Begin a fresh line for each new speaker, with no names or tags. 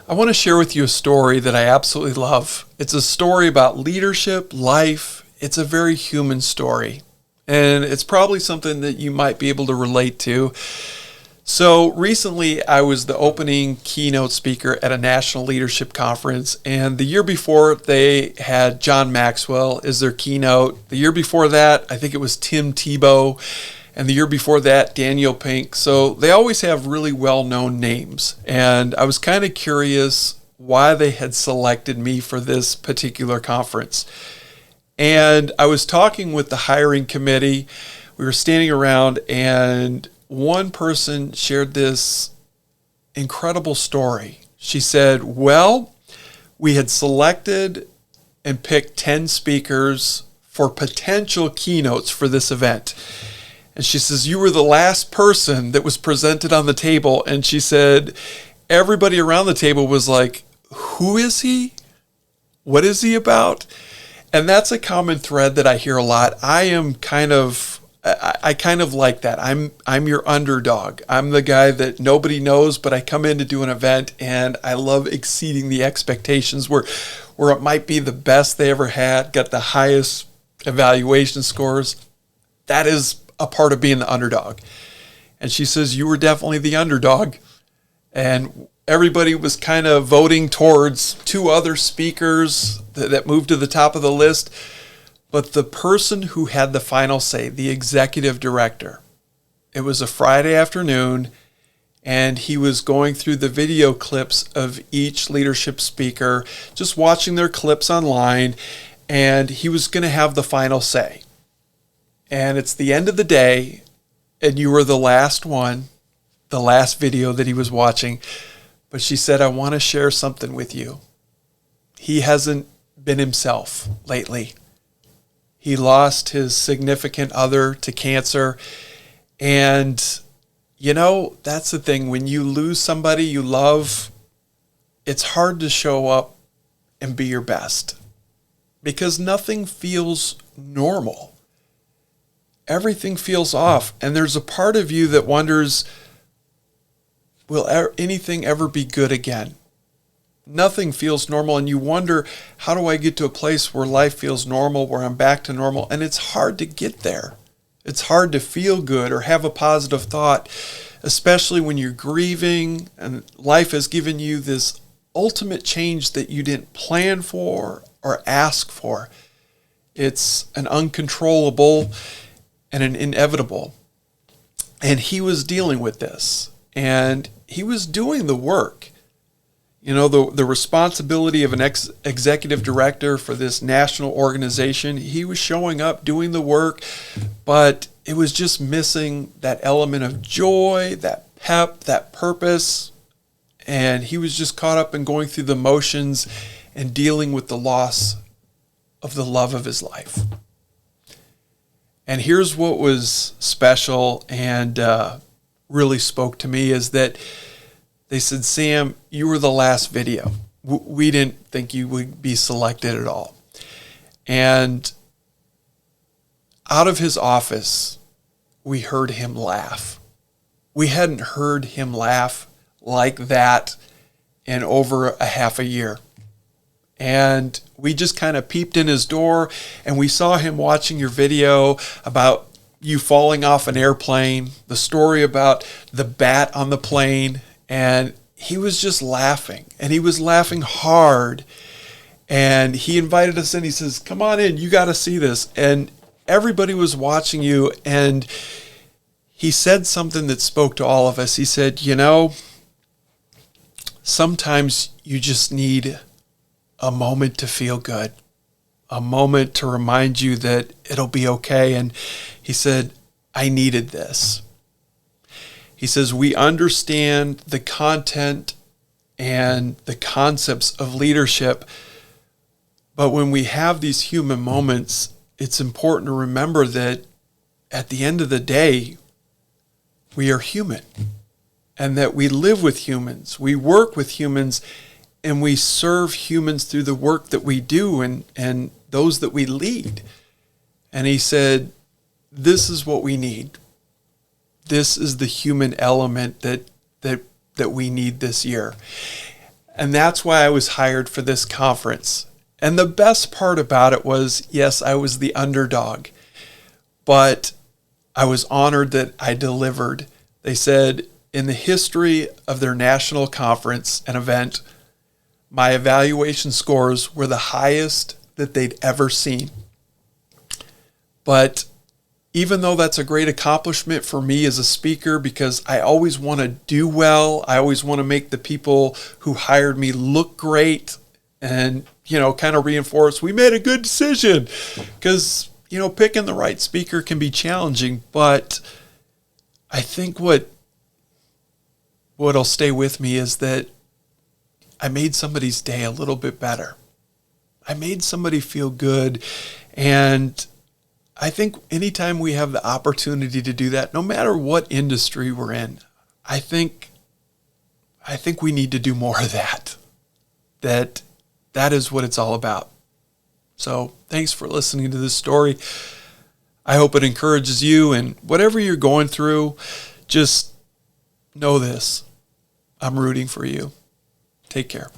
I want to share with you a story that I absolutely love. It's a story about leadership, life. It's a very human story, and it's probably something that you might be able to relate to. So recently, I was the opening keynote speaker at a national leadership conference, and the year before, they had John Maxwell as their keynote. The year before that, I think it was Tim Tebow, and the year before that, Daniel Pink. So they always have really well-known names, and I was kind of curious why they had selected me for this particular conference. And I was talking with the hiring committee. We were standing around, and one person shared this incredible story. She said, well, we had selected and picked 10 speakers for potential keynotes for this event. And she says, you were the last person that was presented on the table. And she said, everybody around the table was like, who is he? What is he about? And that's a common thread that I hear a lot. I kind of like that. I'm your underdog. I'm the guy that nobody knows, but I come in to do an event, and I love exceeding the expectations where it might be the best they ever had, got the highest evaluation scores. That is a part of being the underdog. And she says, you were definitely the underdog. And everybody was kind of voting towards two other speakers that moved to the top of the list. But the person who had the final say, the executive director, it was a Friday afternoon, and he was going through the video clips of each leadership speaker, just watching their clips online, and he was going to have the final say. And it's the end of the day, and you were the last one, the last video that he was watching. But she said, I want to share something with you. He hasn't been himself lately. He lost his significant other to cancer. And, that's the thing. When you lose somebody you love, it's hard to show up and be your best because nothing feels normal. Everything feels off. And there's a part of you that wonders, will anything ever be good again? Nothing feels normal, and you wonder, how do I get to a place where life feels normal, where I'm back to normal? And it's hard to get there. It's hard to feel good or have a positive thought, especially when you're grieving and life has given you this ultimate change that you didn't plan for or ask for. It's an uncontrollable and an inevitable. And he was dealing with this, and he was doing the work. The responsibility of an executive director for this national organization, he was showing up, doing the work, but it was just missing that element of joy, that pep, that purpose. And he was just caught up in going through the motions and dealing with the loss of the love of his life. And here's what was special and really spoke to me is that they said, Sam, you were the last video. We didn't think you would be selected at all. And out of his office, we heard him laugh. We hadn't heard him laugh like that in over a half a year. And we just kind of peeped in his door, and we saw him watching your video about you falling off an airplane, the story about the bat on the plane. And he was just laughing, and he was laughing hard. And he invited us in. He says, come on in, you got to see this. And everybody was watching you. And he said something that spoke to all of us. He said, sometimes you just need a moment to feel good, a moment to remind you that it'll be okay. And he said, I needed this. He says, we understand the content and the concepts of leadership, but when we have these human moments, it's important to remember that at the end of the day, we are human and that we live with humans, we work with humans, and we serve humans through the work that we do and those that we lead. And he said, this is what we need. This is the human element that we need this year. And that's why I was hired for this conference. And the best part about it was, yes, I was the underdog, but I was honored that I delivered. They said in the history of their national conference and event, my evaluation scores were the highest that they'd ever seen. But even though that's a great accomplishment for me as a speaker, because I always want to do well, I always want to make the people who hired me look great and, kind of reinforce we made a good decision, because, picking the right speaker can be challenging. But I think what'll stay with me is that I made somebody's day a little bit better. I made somebody feel good. And I think anytime we have the opportunity to do that, no matter what industry we're in, I think we need to do more of that. That is what it's all about. So thanks for listening to this story. I hope it encourages you, and whatever you're going through, just know this. I'm rooting for you. Take care.